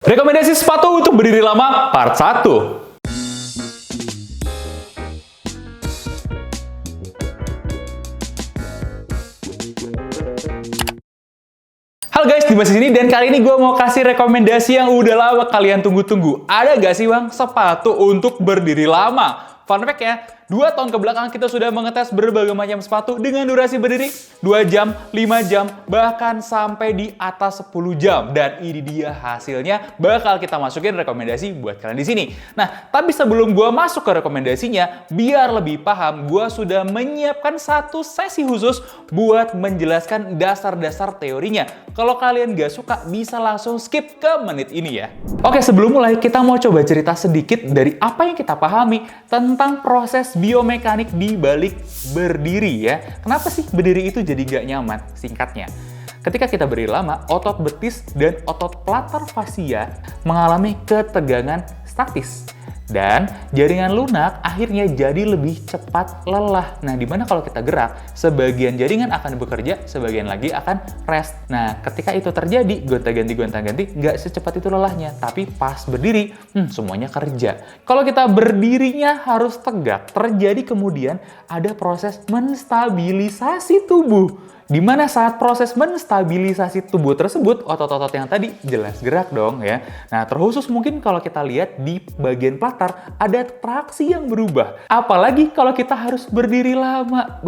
Rekomendasi sepatu untuk berdiri lama part 1. Halo guys, Dimas di sini dan kali ini gue mau kasih rekomendasi yang udah lama kalian tunggu-tunggu. Ada gak sih bang sepatu untuk berdiri lama? Fun fact ya, 2 tahun kebelakang kita sudah mengetes berbagai macam sepatu dengan durasi berdiri 2 jam, 5 jam, bahkan sampai di atas 10 jam. Dan ini dia hasilnya, bakal kita masukin rekomendasi buat kalian di sini. Nah, tapi sebelum gue masuk ke rekomendasinya, biar lebih paham, gue sudah menyiapkan satu sesi khusus buat menjelaskan dasar-dasar teorinya. Kalau kalian gak suka, bisa langsung skip ke menit ini ya. Oke, sebelum mulai, kita mau coba cerita sedikit dari apa yang kita pahami tentang proses biomekanik di balik berdiri ya. Kenapa sih berdiri itu jadi gak nyaman? Singkatnya, ketika kita berdiri lama, otot betis dan otot plantar fascia mengalami ketegangan statis. Dan jaringan lunak akhirnya jadi lebih cepat lelah. Nah, dimana kalau kita gerak, sebagian jaringan akan bekerja, sebagian lagi akan rest. Nah, ketika itu terjadi, gonta-ganti, nggak secepat itu lelahnya. Tapi pas berdiri, semuanya kerja. Kalau kita berdirinya harus tegak, terjadi kemudian ada proses menstabilisasi tubuh. Dimana saat proses menstabilisasi tubuh tersebut, otot-otot yang tadi jelas gerak dong ya. Nah, terkhusus mungkin kalau kita lihat di bagian plantar, ada traksi yang berubah. Apalagi kalau kita harus berdiri lama.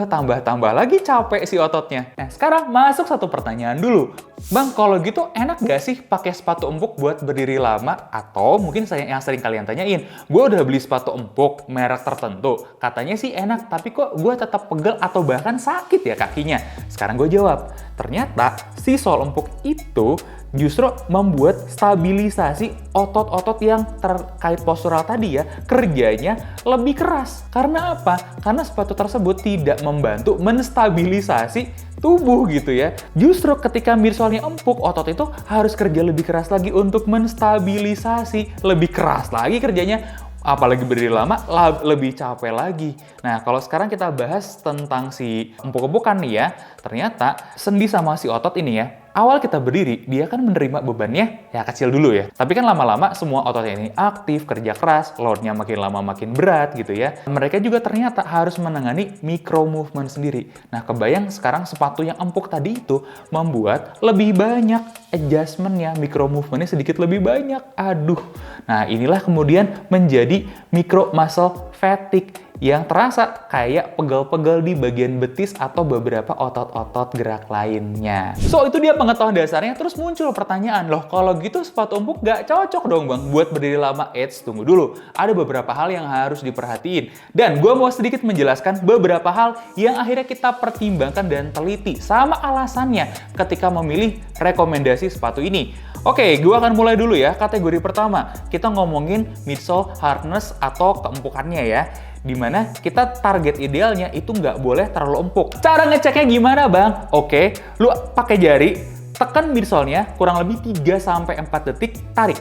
Tambah-tambah lagi capek si ototnya. Nah, sekarang masuk satu pertanyaan dulu. Bang, kalau gitu enak gak sih pakai sepatu empuk buat berdiri lama? Atau mungkin yang sering kalian tanyain, gue udah beli sepatu empuk merek tertentu. Katanya sih enak, tapi kok gue tetap pegel atau bahkan sakit ya kakinya? Sekarang gue jawab, ternyata si sol empuk itu justru membuat stabilisasi otot-otot yang terkait postural tadi ya, kerjanya lebih keras. Karena apa? Karena sepatu tersebut tidak membantu menstabilisasi tubuh gitu ya. Justru ketika midsolnya empuk, otot itu harus kerja lebih keras lagi untuk menstabilisasi. Lebih keras lagi kerjanya, apalagi berdiri lama, lebih capek lagi. Nah, kalau sekarang kita bahas tentang si empuk-empukan nih ya, ternyata sendi sama si otot ini ya, awal kita berdiri, dia kan menerima bebannya ya kecil dulu ya. Tapi kan lama-lama semua ototnya ini aktif, kerja keras, loadnya makin lama makin berat gitu ya. Mereka juga ternyata harus menangani micro movement sendiri. Nah, kebayang sekarang sepatu yang empuk tadi itu membuat lebih banyak adjustment-nya, micro movement-nya sedikit lebih banyak. Aduh. Nah, inilah kemudian menjadi micro muscle fatigue yang terasa kayak pegel-pegel di bagian betis atau beberapa otot-otot gerak lainnya. So, itu dia pengetahuan dasarnya. Terus muncul pertanyaan, loh kalau gitu sepatu empuk gak cocok dong bang buat berdiri lama? Eits, tunggu dulu. Ada beberapa hal yang harus diperhatiin. Dan gue mau sedikit menjelaskan beberapa hal yang akhirnya kita pertimbangkan dan teliti sama alasannya ketika memilih rekomendasi sepatu ini. Oke, gue akan mulai dulu ya. Kategori pertama, kita ngomongin midsole hardness atau keempukannya ya. Dimana kita target idealnya itu nggak boleh terlalu empuk. Cara ngeceknya gimana bang? Oke, lu pakai jari, tekan midsole-nya kurang lebih 3-4 detik, tarik.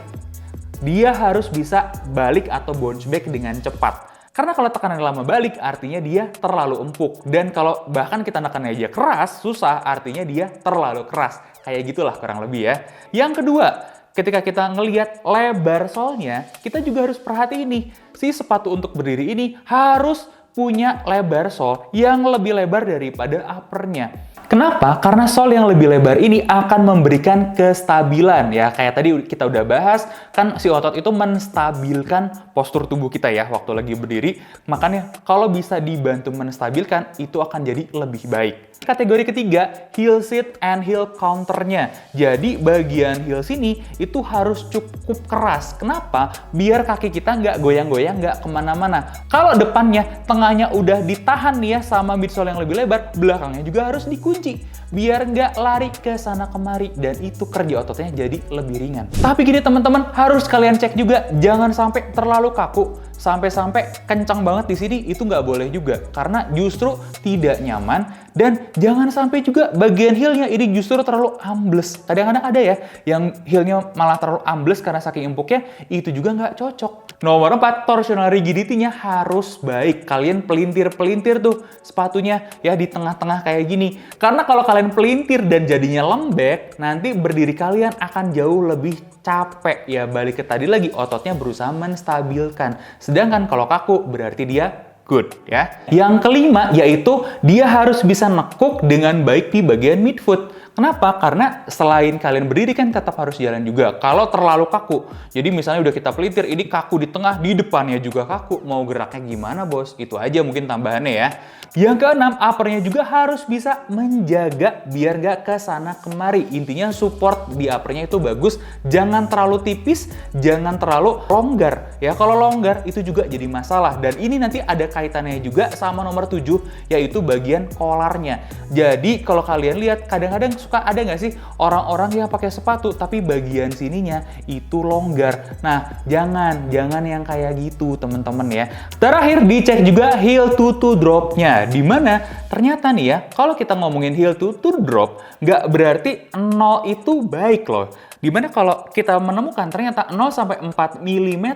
Dia harus bisa balik atau bounce back dengan cepat. Karena kalau tekanan lama balik, artinya dia terlalu empuk. Dan kalau bahkan kita nekannya aja keras, susah, artinya dia terlalu keras. Kayak gitulah kurang lebih ya. Yang kedua, ketika kita ngelihat lebar solnya, kita juga harus perhatiin nih, si sepatu untuk berdiri ini harus punya lebar sol yang lebih lebar daripada uppernya. Kenapa? Karena sol yang lebih lebar ini akan memberikan kestabilan ya. Kayak tadi kita udah bahas, kan si otot itu menstabilkan postur tubuh kita ya waktu lagi berdiri. Makanya kalau bisa dibantu menstabilkan, itu akan jadi lebih baik. Kategori ketiga, heel sit and heel counternya. Jadi bagian heel sini itu harus cukup keras. Kenapa? Biar kaki kita nggak goyang-goyang, nggak kemana-mana. Kalau depannya, tengahnya udah ditahan nih ya sama midsole yang lebih lebar, belakangnya juga harus dikunci. Biar nggak lari ke sana kemari. Dan itu kerja ototnya jadi lebih ringan. Tapi gini teman-teman, harus kalian cek juga. Jangan sampai terlalu kaku. sampai-sampai kencang banget di sini, itu nggak boleh juga. Karena justru tidak nyaman, dan jangan sampai juga bagian heel-nya ini justru terlalu ambles. Kadang-kadang ada ya, yang heel-nya malah terlalu ambles karena saking empuknya, itu juga nggak cocok. Nomor 4, torsional rigidity-nya harus baik. Kalian pelintir-pelintir tuh sepatunya ya di tengah-tengah kayak gini. Karena kalau kalian pelintir dan jadinya lembek, nanti berdiri kalian akan jauh lebih capek. Ya balik ke tadi lagi, ototnya berusaha menstabilkan. Sedangkan kalau kaku berarti dia good ya. Yang kelima yaitu dia harus bisa nekuk dengan baik di bagian midfoot. Kenapa? Karena selain kalian berdiri kan tetap harus jalan juga. Kalau terlalu kaku, jadi misalnya udah kita pelintir, ini kaku di tengah, di depannya juga kaku. Mau geraknya gimana bos? Itu aja mungkin tambahannya ya. Yang keenam, uppernya juga harus bisa menjaga biar nggak kesana kemari. Intinya support di uppernya itu bagus. Jangan terlalu tipis, jangan terlalu longgar. Ya kalau longgar itu juga jadi masalah. Dan ini nanti ada kaitannya juga sama nomor 7, yaitu bagian kolarnya. Jadi kalau kalian lihat, kadang-kadang suka ada nggak sih orang-orang yang pakai sepatu tapi bagian sininya itu longgar. Nah, jangan yang kayak gitu teman-teman ya. Terakhir dicek juga heel to drop-nya. Dimana ternyata nih ya, kalau kita ngomongin heel to drop, nggak berarti 0 itu baik loh. Dimana kalau kita menemukan ternyata 0 sampai 4 mm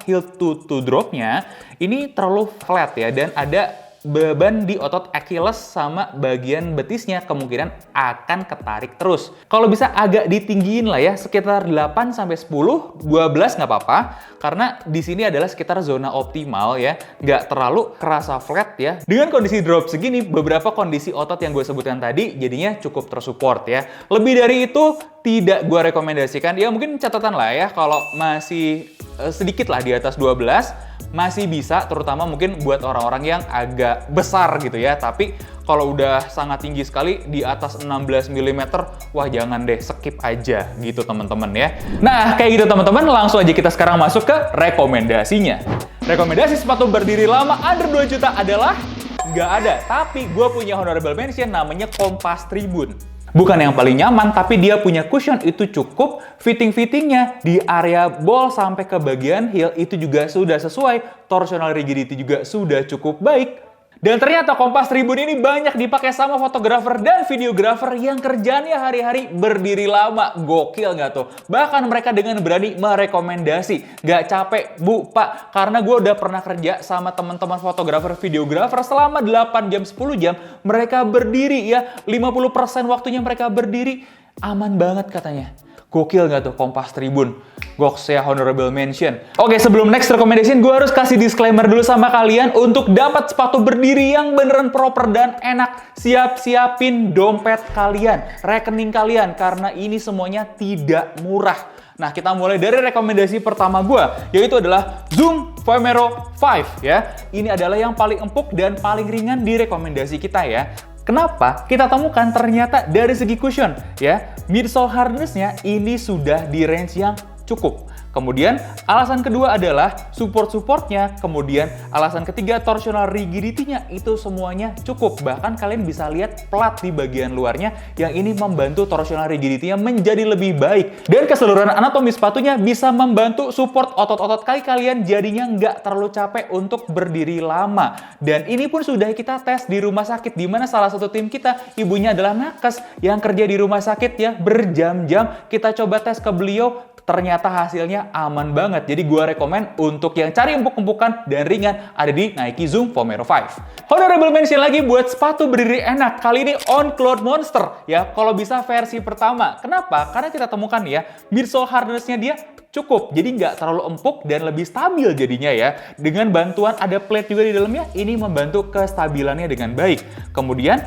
heel to drop-nya ini terlalu flat ya, dan ada beban di otot Achilles sama bagian betisnya kemungkinan akan ketarik terus. Kalau bisa agak ditinggiin lah ya, sekitar 8 sampai 10, 12 nggak apa-apa, karena di sini adalah sekitar zona optimal ya, nggak terlalu kerasa flat ya. Dengan kondisi drop segini, beberapa kondisi otot yang gue sebutkan tadi jadinya cukup tersupport ya. Lebih dari itu tidak gue rekomendasikan. Ya mungkin catatan lah ya, kalau masih sedikit lah di atas 12 masih bisa, terutama mungkin buat orang-orang yang agak besar gitu ya. Tapi kalau udah sangat tinggi sekali di atas 16 mm, wah jangan deh, skip aja gitu teman-teman ya. Nah kayak gitu teman-teman, langsung aja kita sekarang masuk ke rekomendasinya. Rekomendasi sepatu berdiri lama under 2 juta adalah nggak ada, tapi gue punya honorable mention namanya Kompas Tribun. Bukan yang paling nyaman, tapi dia punya cushion itu cukup, fitting-fittingnya di area ball sampai ke bagian heel itu juga sudah sesuai, torsional rigidity juga sudah cukup baik. Dan ternyata Kompas Tribun ini banyak dipakai sama fotografer dan videografer yang kerjanya hari-hari berdiri lama. Gokil nggak tuh? Bahkan mereka dengan berani merekomendasi. Nggak capek, Bu, Pak. Karena gue udah pernah kerja sama teman-teman fotografer, videografer selama 8 jam, 10 jam. Mereka berdiri ya, 50% waktunya mereka berdiri. Aman banget katanya. Gokil nggak tuh Kompas Tribun? Goks ya, honorable mention. Oke, sebelum next recommendation, gue harus kasih disclaimer dulu sama kalian. Untuk dapat sepatu berdiri yang beneran proper dan enak, siap-siapin dompet kalian, rekening kalian, karena ini semuanya tidak murah. Nah, kita mulai dari rekomendasi pertama gue, yaitu adalah Zoom Vomero 5 ya. Ini adalah yang paling empuk dan paling ringan di rekomendasi kita ya. Kenapa? Kita temukan ternyata dari segi cushion ya, midsole hardness-nya ini sudah di range yang cukup. Kemudian alasan kedua adalah support-supportnya. Kemudian alasan ketiga, torsional rigidity-nya itu semuanya cukup. Bahkan kalian bisa lihat plat di bagian luarnya yang ini membantu torsional rigidity-nya menjadi lebih baik. Dan keseluruhan anatomi sepatunya bisa membantu support otot-otot kaki kalian jadinya nggak terlalu capek untuk berdiri lama. Dan ini pun sudah kita tes di rumah sakit, di mana salah satu tim kita, ibunya adalah nakes yang kerja di rumah sakit ya, berjam-jam. Kita coba tes ke beliau, ternyata hasilnya aman banget. Jadi gue rekomen untuk yang cari empuk-empukan dan ringan, ada di Nike Zoom Vomero 5. Honorable mention lagi buat sepatu berdiri enak. Kali ini On Cloud Monster ya, kalau bisa versi pertama. Kenapa? Karena kita temukan ya, midsole hardness-nya dia cukup, jadi nggak terlalu empuk dan lebih stabil jadinya ya. Dengan bantuan ada plate juga di dalamnya, ini membantu kestabilannya dengan baik. Kemudian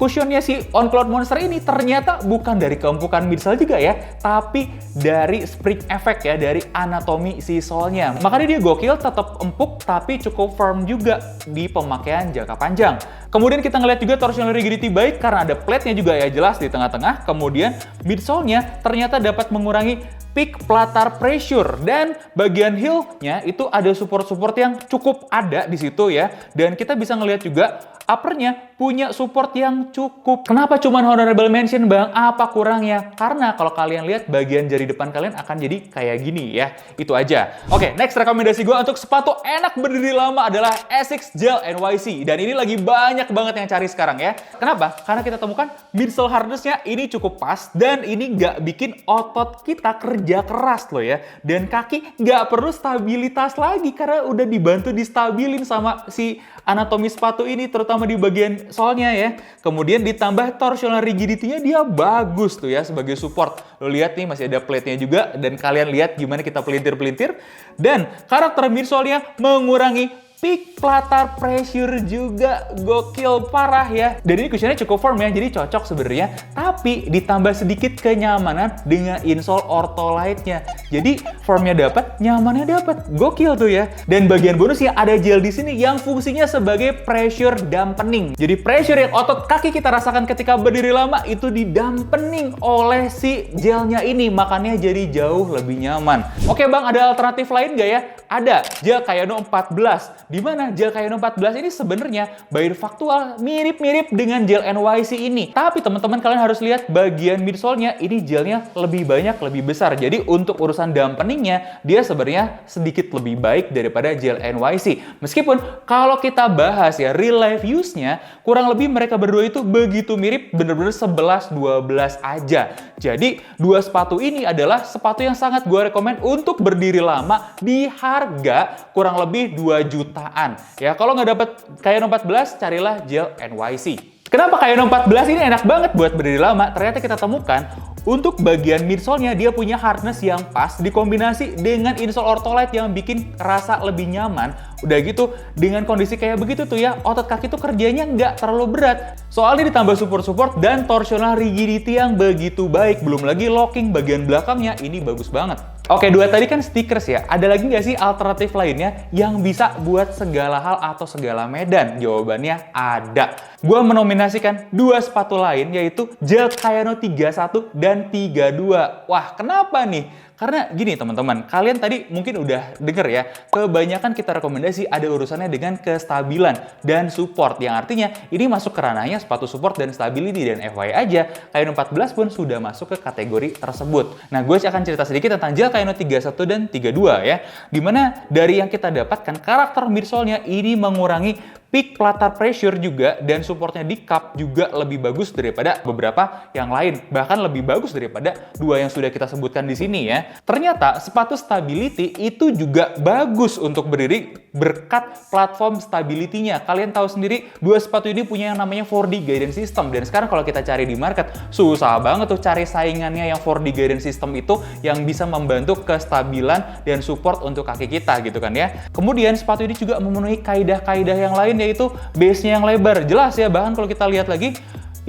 cushionnya si On Cloud Monster ini ternyata bukan dari keempukan midsole juga ya, tapi dari spring effect ya, dari anatomi si sole-nya. Makanya dia gokil, tetap empuk tapi cukup firm juga di pemakaian jangka panjang. Kemudian kita ngeliat juga torsional rigidity baik karena ada plate-nya juga ya, jelas di tengah-tengah. Kemudian midsole-nya ternyata dapat mengurangi peak plantar pressure, dan bagian heel-nya itu ada support-support yang cukup ada di situ ya. Dan kita bisa ngeliat juga upper-nya punya support yang cukup. Kenapa cuman honorable mention bang? Apa kurangnya? Karena kalau kalian lihat bagian jari depan kalian akan jadi kayak gini ya. Itu aja. Oke, next rekomendasi gue untuk sepatu enak berdiri lama adalah Asics Gel NYC. Dan ini lagi banyak banget yang cari sekarang ya. Kenapa? Karena kita temukan midsole hardness-nya ini cukup pas dan ini nggak bikin otot kita kerja keras loh ya. Dan kaki nggak perlu stabilitas lagi karena udah dibantu distabilin sama si anatomi sepatu ini, terutama di bagian solnya ya. Kemudian ditambah torsional rigidity-nya dia bagus tuh ya sebagai support. Lo lihat nih masih ada plate-nya juga dan kalian lihat gimana kita pelintir-pelintir. Dan karakter midsole-nya mengurangi peak plantar pressure juga gokil parah ya. Dan ini cushionnya cukup firm ya, jadi cocok sebenarnya. Tapi ditambah sedikit kenyamanan dengan insole Ortholite-nya. Jadi formnya dapat, nyamannya dapat, gokil tuh ya. Dan bagian bonusnya ada gel di sini yang fungsinya sebagai pressure dampening. Jadi pressure yang otot kaki kita rasakan ketika berdiri lama itu didampening oleh si gelnya ini, makanya jadi jauh lebih nyaman. Oke bang, ada alternatif lain nggak ya? Ada gel Kayano 14. Di mana gel Kayano 14 ini sebenarnya by faktual mirip-mirip dengan gel NYC ini. Tapi teman-teman kalian harus lihat bagian midsole-nya ini gelnya lebih banyak, lebih besar. Jadi untuk urusan dampeningnya dia sebenarnya sedikit lebih baik daripada gel NYC. Meskipun kalau kita bahas ya real life use-nya kurang lebih mereka berdua itu begitu mirip, bener-bener 11-12 aja. Jadi dua sepatu ini adalah sepatu yang sangat gue rekomend untuk berdiri lama di harga kurang lebih 2 jutaan. Ya, kalau nggak dapet Kayano 14, carilah gel NYC. Kenapa Kayano 14 ini enak banget buat berdiri lama? Ternyata kita temukan untuk bagian midsole-nya dia punya hardness yang pas dikombinasi dengan insole Ortholite yang bikin rasa lebih nyaman. Udah gitu, dengan kondisi kayak begitu tuh ya, otot kaki tuh kerjanya nggak terlalu berat. Soalnya ditambah support dan torsional rigidity yang begitu baik. Belum lagi locking bagian belakangnya, ini bagus banget. Oke, dua tadi kan stickers ya. Ada lagi nggak sih alternatif lainnya yang bisa buat segala hal atau segala medan? Jawabannya ada. Gue menominasikan dua sepatu lain, yaitu gel Kayano 31 dan 32. Wah, kenapa nih? Karena gini teman-teman, kalian tadi mungkin udah denger ya, kebanyakan kita rekomendasi ada urusannya dengan kestabilan dan support, yang artinya ini masuk ke ranahnya sepatu support dan stability, dan FYI aja, Kayano 14 pun sudah masuk ke kategori tersebut. Nah, gue akan cerita sedikit tentang gel Kayano 31 dan 32 ya, dimana dari yang kita dapatkan karakter midsole-nya ini mengurangi peak plantar pressure juga, dan supportnya di cup juga lebih bagus daripada beberapa yang lain. Bahkan lebih bagus daripada dua yang sudah kita sebutkan di sini ya. Ternyata sepatu stability itu juga bagus untuk berdiri berkat platform stability-nya. Kalian tahu sendiri, dua sepatu ini punya yang namanya 4D guidance system. Dan sekarang kalau kita cari di market, susah banget tuh cari saingannya yang 4D guidance system itu yang bisa membantu kestabilan dan support untuk kaki kita gitu kan ya. Kemudian sepatu ini juga memenuhi kaidah-kaidah yang lain, yaitu base-nya yang lebar. Jelas ya, bahkan kalau kita lihat lagi,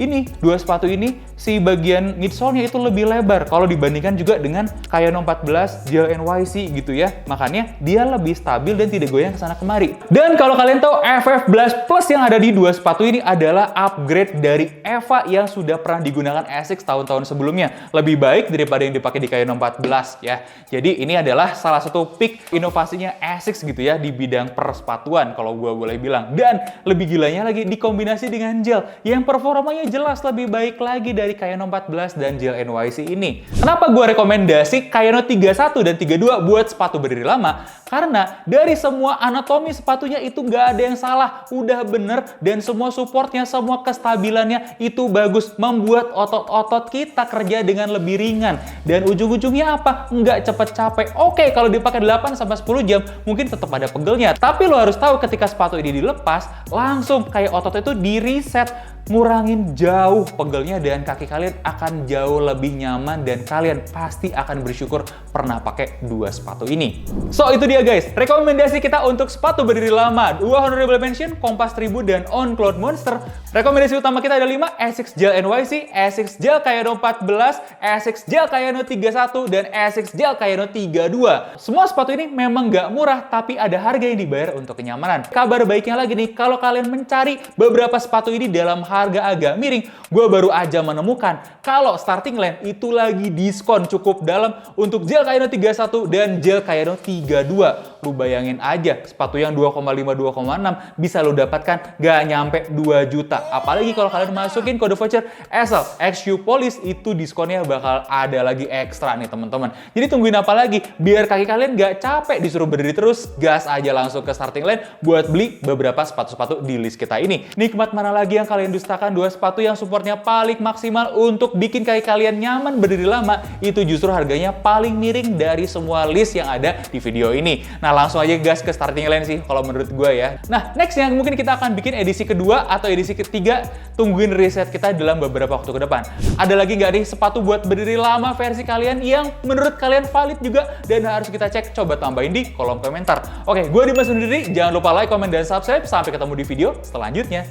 ini dua sepatu ini si bagian midsole-nya itu lebih lebar kalau dibandingkan juga dengan Kayano 14 gel NYC gitu ya. Makanya dia lebih stabil dan tidak goyang kesana kemari. Dan kalau kalian tahu, FF Blast Plus yang ada di dua sepatu ini adalah upgrade dari EVA yang sudah pernah digunakan Asics tahun-tahun sebelumnya. Lebih baik daripada yang dipakai di Kayano 14 ya. Jadi ini adalah salah satu peak inovasinya Asics gitu ya di bidang persepatuan kalau gue boleh bilang. Dan lebih gilanya lagi dikombinasi dengan gel yang performanya jelas lebih baik lagi dari Kayano 14 dan gel NYC ini. Kenapa gue rekomendasi Kayano 31 dan 32 buat sepatu berdiri lama? Karena dari semua anatomi sepatunya itu nggak ada yang salah, udah bener, dan semua supportnya, semua kestabilannya itu bagus, membuat otot-otot kita kerja dengan lebih ringan. Dan ujung-ujungnya apa? Nggak cepet capek. Oke, kalau dipakai 8-10 jam mungkin tetap ada pegelnya, tapi lo harus tahu ketika sepatu ini dilepas, langsung kayak otot itu di-reset, ngurangin jauh pegelnya, dan kaki kalian akan jauh lebih nyaman, dan kalian pasti akan bersyukur pernah pakai dua sepatu ini. So itu dia guys, rekomendasi kita untuk sepatu berdiri lama. Dua honorable mention, Kompas Tribun dan On Cloud Monster. Rekomendasi utama kita ada 5, Asics Gel NYC, Asics Gel Kayano 14, Asics Gel Kayano 31, dan Asics Gel Kayano 32. Semua sepatu ini memang nggak murah, tapi ada harga yang dibayar untuk kenyamanan. Kabar baiknya lagi nih, kalau kalian mencari beberapa sepatu ini dalam harga agak miring, gue baru aja menemukan kalau Starting Line itu lagi diskon cukup dalam untuk gel Kayano 31 dan gel Kayano 32. Lu bayangin aja, sepatu yang 2,5-2,6 bisa lu dapatkan gak nyampe 2 juta. Apalagi kalau kalian masukin kode voucher ESEL XU Polish, itu diskonnya bakal ada lagi ekstra nih teman-teman. Jadi tungguin apa lagi? Biar kaki kalian gak capek disuruh berdiri terus, gas aja langsung ke starting line buat beli beberapa sepatu-sepatu di list kita ini. Nikmat mana lagi yang kalian dustakan? 2 sepatu yang supportnya paling maksimal untuk bikin kaki kalian nyaman berdiri lama, itu justru harganya paling miring dari semua list yang ada di video ini. Nah, langsung aja gas ke starting line sih kalau menurut gue ya. Nah, nextnya mungkin kita akan bikin edisi kedua atau edisi ketiga. Tungguin riset kita dalam beberapa waktu ke depan. Ada lagi nggak nih sepatu buat berdiri lama versi kalian yang menurut kalian valid juga dan harus kita cek? Coba tambahin di kolom komentar. Oke, gue Dimas undur diri. Jangan lupa like, komen, dan subscribe. Sampai ketemu di video selanjutnya.